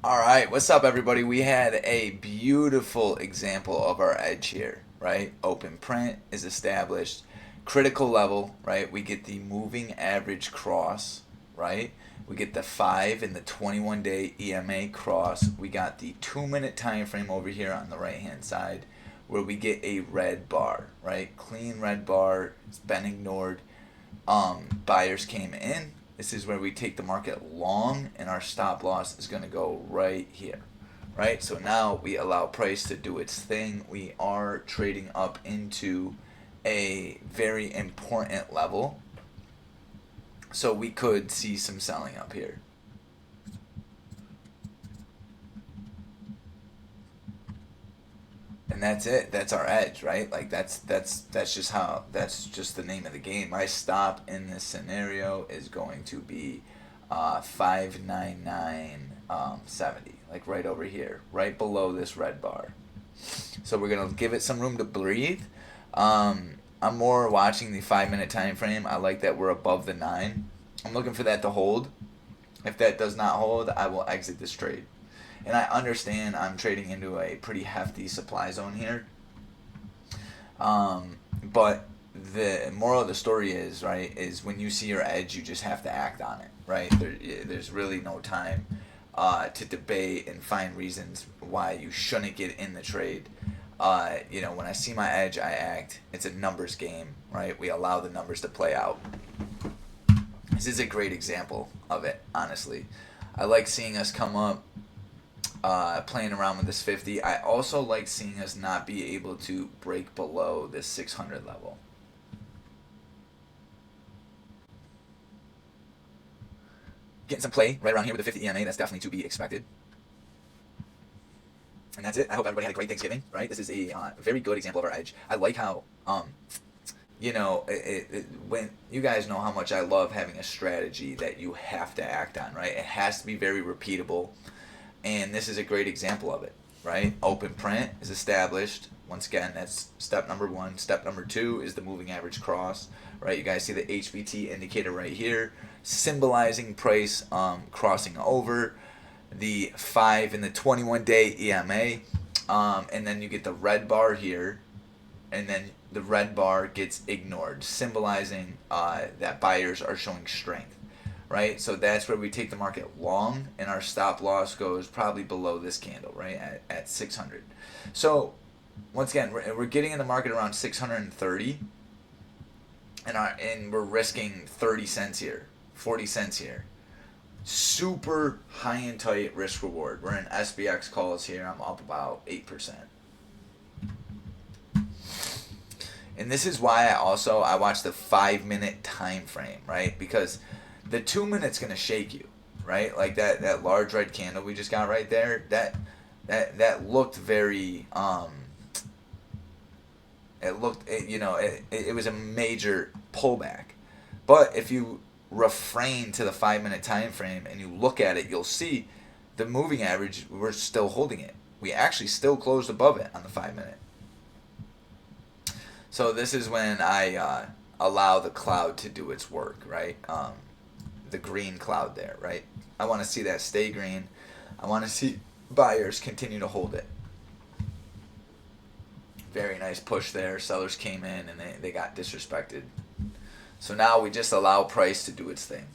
All right, what's up, everybody? We had a beautiful example of our edge here, right? Open print is established. Critical level, right? We get the moving average cross, right? We get the 5 and the 21-day EMA cross. We got the 2-minute time frame over here on the right-hand side where we get a red bar, right? Clean red bar. It's been ignored. Buyers came in. This is where we take the market long, and our stop loss is going to go right here, right? So now we allow price to do its thing. We are trading up into a very important level, so we could see some selling up here. And that's it. That's our edge, right? Like that's just how that's just the name of the game. My stop in this scenario is going to be 599.70, like right over here, right below this red bar. So we're gonna give it some room to breathe. I'm more watching the 5-minute time frame. I like that we're above the 9. I'm looking for that to hold. If that does not hold, I will exit this trade. And I understand I'm trading into a pretty hefty supply zone here. But the moral of the story is, right, is when you see your edge, you just have to act on it, right? There's really no time to debate and find reasons why you shouldn't get in the trade. When I see my edge, I act. It's a numbers game, right? We allow the numbers to play out. This is a great example of it, honestly. I like seeing us come up, playing around with this 50. I also like seeing us not be able to break below this 600 level. Getting some play right around here with the 50 EMA, that's definitely to be expected. And that's it. I hope everybody had a great Thanksgiving, right? This is a very good example of our edge. I like how, when you guys know how much I love having a strategy that you have to act on, right? It has to be very repeatable. And this is a great example of it, right? Open print is established. Once again, that's step number 1. Step number 2 is the moving average cross, right? You guys see the HPT indicator right here, symbolizing price crossing over the 5 and the 21-day EMA. And then you get the red bar here, and then the red bar gets ignored, symbolizing that buyers are showing strength. Right, so that's where we take the market long, and our stop loss goes probably below this candle, right, at 600. So once again, we're getting in the market around 630, and we're risking 30 cents here, 40 cents here. Super high and tight risk reward. We're in SBX calls here. I'm up about 8%. And this is why I watch the 5-minute time frame, right? Because the 2 minutes gonna shake you, right? Like that large red candle we just got right there. That looked very it was a major pullback. But if you refrain to the 5-minute time frame and you look at it, you'll see the moving average, we're still holding it. We actually still closed above it on the 5-minute. So this is when I allow the cloud to do its work, right? The green cloud there, right? I want to see that stay green. I want to see buyers continue to hold it. Very nice push there. Sellers came in and they got disrespected. So now we just allow price to do its thing.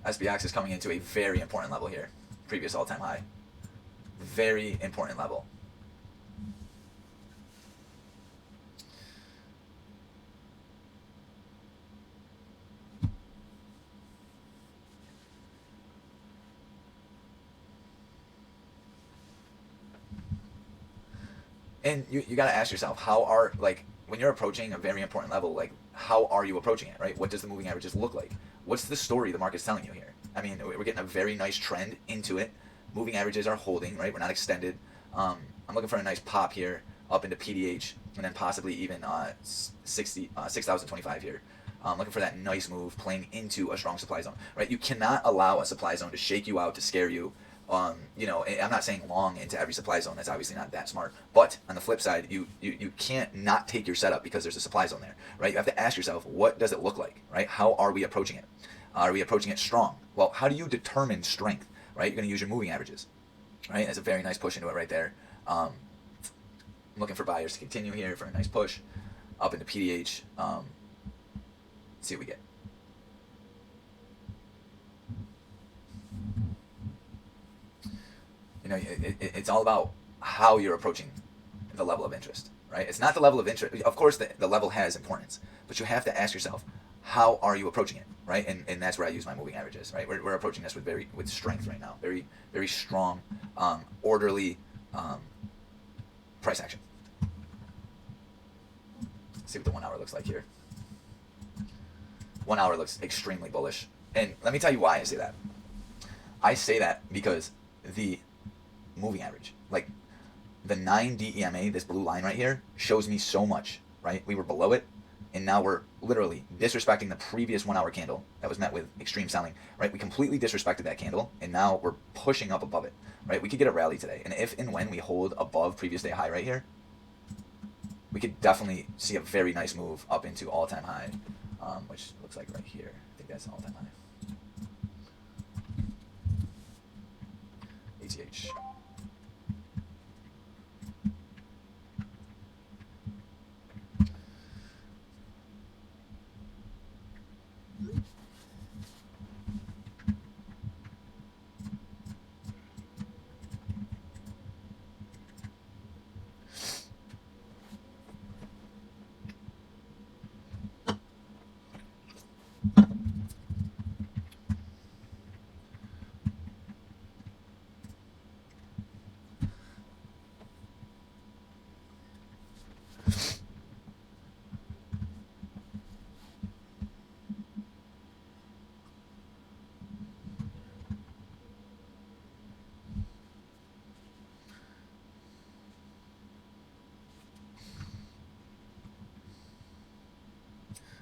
SBX is coming into a very important level here. Previous all-time high. Very important level. And you got to ask yourself, how are, like, when you're approaching a very important level, like how are you approaching it, right? What does the moving averages look like? What's the story the market's telling you here? I mean, we're getting a very nice trend into it. Moving averages are holding, right? We're not extended. I'm looking for a nice pop here up into PDH, and then possibly even 6,025 here. Looking for that nice move playing into a strong supply zone, right? You cannot allow a supply zone to shake you out, to scare you. You know, I'm not saying long into every supply zone. That's obviously not that smart. But on the flip side, you can't not take your setup because there's a supply zone there, right? You have to ask yourself, what does it look like, right? How are we approaching it? Are we approaching it strong? Well, how do you determine strength, right? You're going to use your moving averages, right? That's a very nice push into it right there. I'm looking for buyers to continue here for a nice push up into PDH. Let's see what we get. You know, it's all about how you're approaching the level of interest, right? It's not the level of interest. Of course, the level has importance, but you have to ask yourself, how are you approaching it, right? And that's where I use my moving averages, right? We're approaching this with strength right now, very very strong, orderly price action. Let's see what the 1 hour looks like here. 1 hour looks extremely bullish, and let me tell you why I say that. I say that because the moving average, like the 9 DEMA, this blue line right here, shows me so much, right? We were below it, and now we're literally disrespecting the previous 1 hour candle that was met with extreme selling, right? We completely disrespected that candle, and now we're pushing up above it, right? We could get a rally today, and if and when we hold above previous day high right here, we could definitely see a very nice move up into all-time high, which looks like right here. I think that's an all-time high. ATH.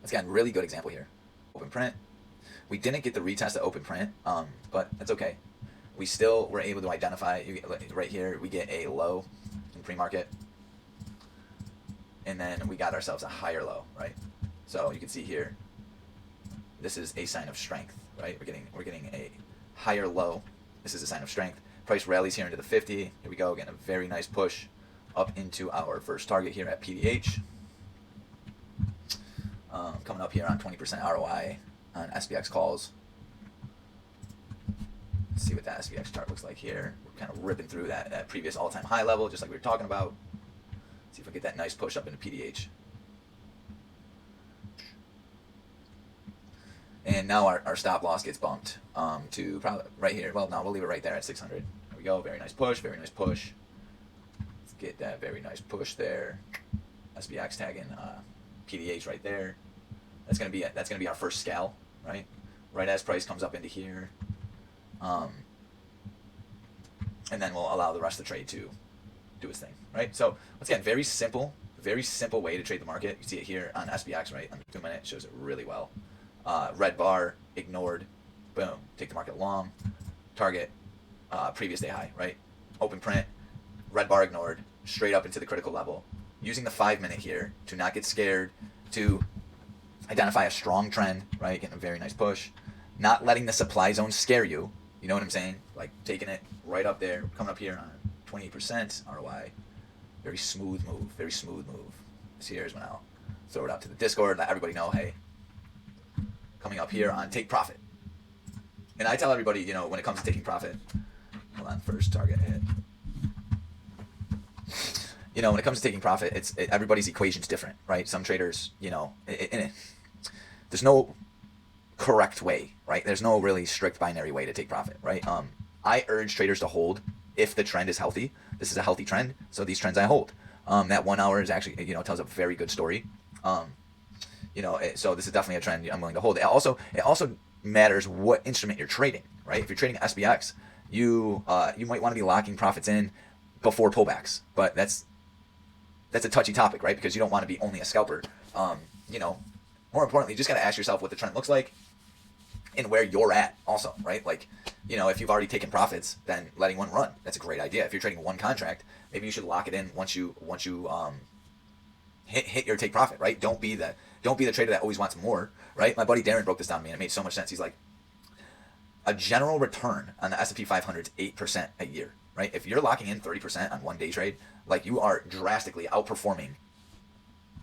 Let's get a really good example here. Open print. We didn't get the retest of open print, but that's okay. We still were able to identify, you get, right here, we get a low in pre-market, and then we got ourselves a higher low, right? So you can see here, this is a sign of strength, right? We're getting a higher low. This is a sign of strength. Price rallies here into the 50. Here we go, getting a very nice push up into our first target here at PDH. Coming up here on 20% ROI on SPX calls. Let's see what that SPX chart looks like here. We're kind of ripping through that previous all-time high level, just like we were talking about. See if we get that nice push up into PDH. And now our stop loss gets bumped to probably right here. Well, no, we'll leave it right there at 600. There we go. Very nice push. Very nice push. Let's get that very nice push there. SPX tagging PDH right there. That's gonna be our first scale, right? Right as price comes up into here, and then we'll allow the rest of the trade to do its thing, right? So once again, very simple way to trade the market. You see it here on SPX, right? On the 2 minute, it shows it really well. Red bar ignored, boom, take the market long. Target previous day high, right? Open print, red bar ignored, straight up into the critical level. Using the 5 minute here to not get scared, to identify a strong trend, right? Getting a very nice push. Not letting the supply zone scare you. You know what I'm saying? Like taking it right up there, coming up here on 28% ROI. Very smooth move, very smooth move. So here's when I'll throw it out to the Discord, let everybody know, hey, coming up here on take profit. And I tell everybody, you know, when it comes to taking profit, hold on, first target hit. You know, when it comes to taking profit, everybody's equation's different, right? Some traders, you know, there's no correct way, right? There's no really strict binary way to take profit, right? I urge traders to hold if the trend is healthy. This is a healthy trend, so these trends I hold. That 1 hour is actually, tells a very good story. So this is definitely a trend I'm willing to hold. It also matters what instrument you're trading, right? If you're trading SPX, you might want to be locking profits in before pullbacks, but that's a touchy topic, right? Because you don't want to be only a scalper. More importantly, you just got to ask yourself what the trend looks like and where you're at also, right? Like, if you've already taken profits, then letting one run, that's a great idea. If you're trading one contract, maybe you should lock it in once you hit your take profit, right? Don't be the trader that always wants more, right? My buddy Darren broke this down to me and it made so much sense. He's like, a general return on the S&P 500 is 8% a year, right? If you're locking in 30% on one day trade, like, you are drastically outperforming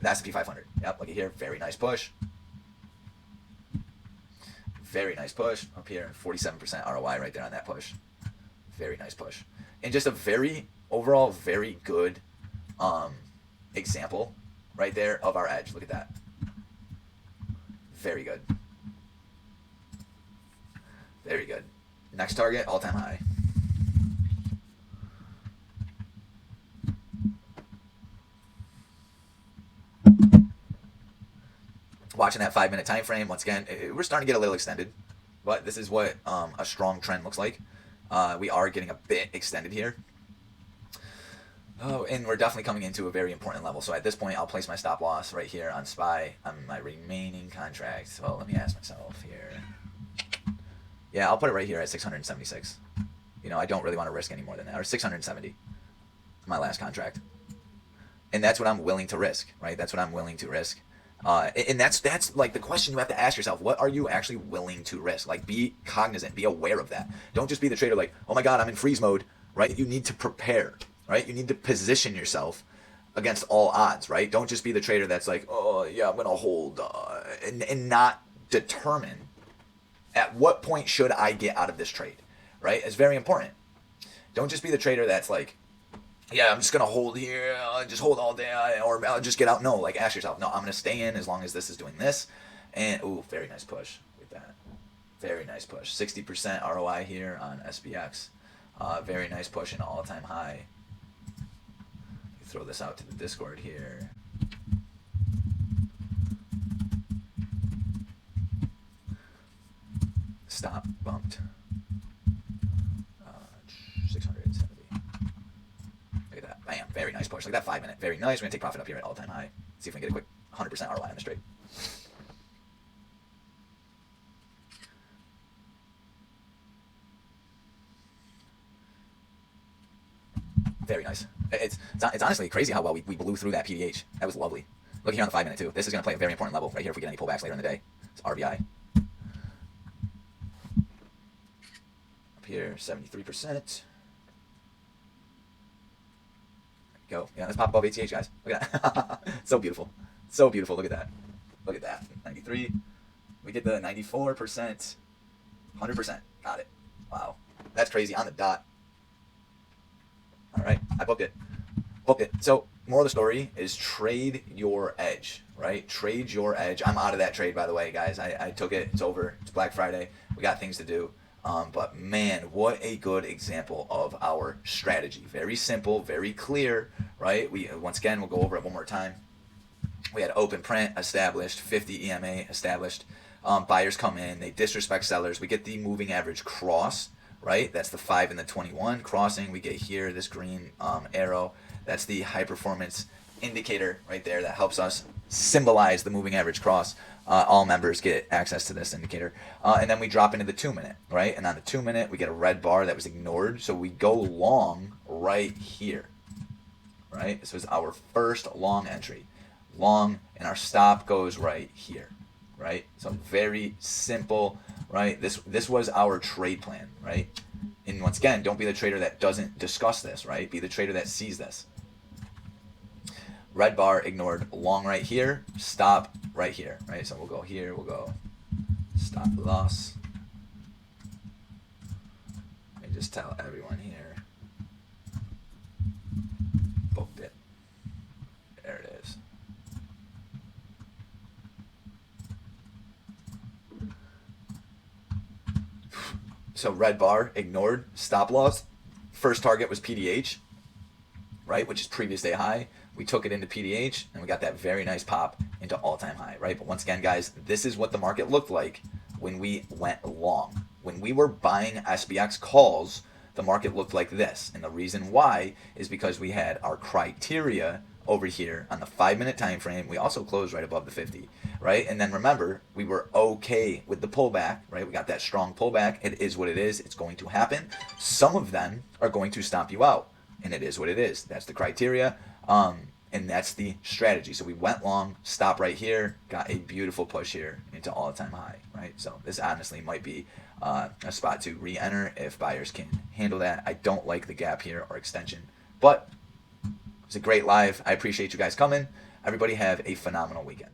the S&P 500. Yep, look at here, very nice push. Very nice push up here, 47% ROI right there on that push. Very nice push. And just a overall very good example right there of our edge. Look at that. Very good. Very good. Next target, all-time high. Watching that 5-minute time frame, once again, we're starting to get a little extended, but this is what a strong trend looks like. We are getting a bit extended here. Oh, and we're definitely coming into a very important level. So at this point, I'll place my stop loss right here on SPY on my remaining contract. So let me ask myself here. Yeah, I'll put it right here at 676. I don't really want to risk any more than that. Or 670, my last contract. And that's what I'm willing to risk, right? That's what I'm willing to risk. And that's like the question you have to ask yourself. What are you actually willing to risk? Like, be cognizant, be aware of that. Don't just be the trader like, oh my God, I'm in freeze mode, right? You need to prepare, right? You need to position yourself against all odds, right? Don't just be the trader that's like, oh yeah, I'm going to hold and not determine at what point should I get out of this trade, right? It's very important. Don't just be the trader that's like, yeah, I'm just going to hold here, just hold all day, or I'll just get out. No, like, ask yourself, no, I'm going to stay in as long as this is doing this. And, ooh, very nice push with that. Very nice push. 60% ROI here on SPX. Very nice push in all-time high. Throw this out to the Discord here. Stop, bumped. 670. Look at that. Bam. Very nice push. Look at that 5-minute. Very nice. We're going to take profit up here at all-time high. See if we can get a quick 100% ROI on this trade. Very nice. It's honestly crazy how well we blew through that PDH. That was lovely. Look here on the 5-minute too. This is going to play a very important level right here if we get any pullbacks later in the day. It's RBI. Up here, 73%. Go. Yeah, let's pop above ATH, guys. Look at that. So beautiful. So beautiful. Look at that. Look at that. 93. We did the 94%. 100%. Got it. Wow. That's crazy. On the dot. All right. I booked it. Booked it. So, moral of the story is trade your edge, right? Trade your edge. I'm out of that trade, by the way, guys. I took it. It's over. It's Black Friday. We got things to do. But man, what a good example of our strategy. Very simple, very clear, right? Once again, we'll go over it one more time. We had open print established, 50 EMA established. Buyers come in, they disrespect sellers. We get the moving average cross, right? That's the 5 and the 21 crossing. We get here this green arrow. That's the high performance indicator right there that helps us symbolize the moving average cross. All members get access to this indicator. And then we drop into the 2-minute, right? And on the 2-minute, we get a red bar that was ignored. So we go long right here, right? This was our first long entry. Long, and our stop goes right here, right? So very simple, right? This was our trade plan, right? And once again, don't be the trader that doesn't discuss this, right? Be the trader that sees this. Red bar ignored, long right here, stop right here, right? So we'll go here, we'll go stop loss. Let me just tell everyone here. Booked it. There it is. So red bar ignored, stop loss. First target was PDH, right, which is previous day high. we took it into PDH, and we got that very nice pop into all-time high, right? But once again, guys, this is what the market looked like when we went long. When we were buying SPX calls, the market looked like this. And the reason why is because we had our criteria over here on the 5-minute time frame. We also closed right above the 50, right? And then remember, we were okay with the pullback, right? We got that strong pullback. It is what it is. It's going to happen. Some of them are going to stomp you out, and it is what it is. That's the criteria, and that's the strategy. So we went long, stop right here, got a beautiful push here into all-time high, right? So this honestly might be a spot to re-enter if buyers can handle that. I don't like the gap here or extension, but it's a great live. I appreciate you guys coming. Everybody have a phenomenal weekend.